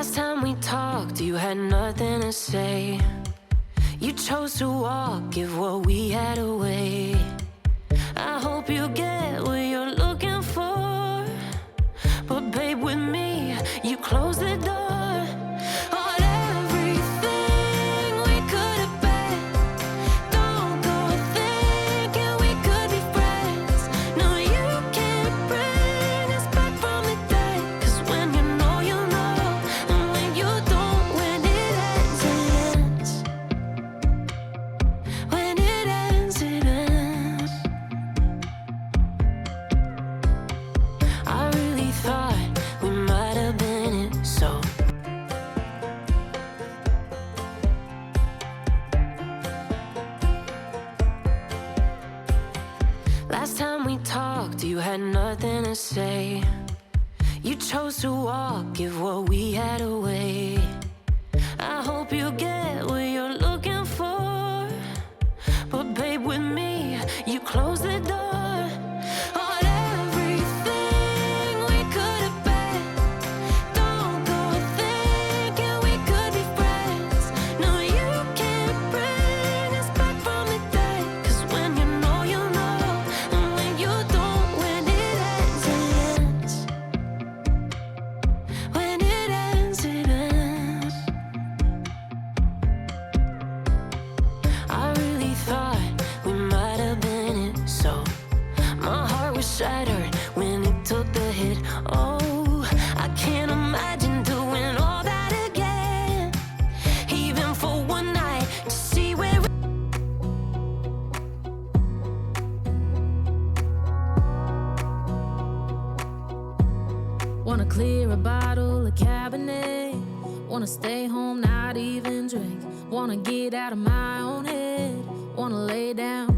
Last time we talked, you had nothing to say. You chose to walk, give what we had away. I hope you get what you're looking for, but babe, with me, you close the door on everything we could have been. Don't go thinking we could be friends. No, you can't bring us back from the dead. 'Cause when you know, you know, and when you don't, when it ends, it ends. When it ends, it ends. I really thought we might have been it, so last time we talked, you had nothing to say. You chose to walk, give what we had away. I hope you get what you're looking for, but babe, with me, you close the door on everything we could have been. Don't go thinking we could be friends. No, you can't bring us back from the dead. 'Cause when you know, you know, and when you don't, when it ends, it ends. When it ends, it ends. I really thought we might have been it, so my heart was shattered when it took the hit. Oh, I can't imagine doing all that again, even for one night, to see where Wanna clear a bottle of Cabernet. Wanna stay home, not even drink. Wanna get out of my own head. Wanna lay down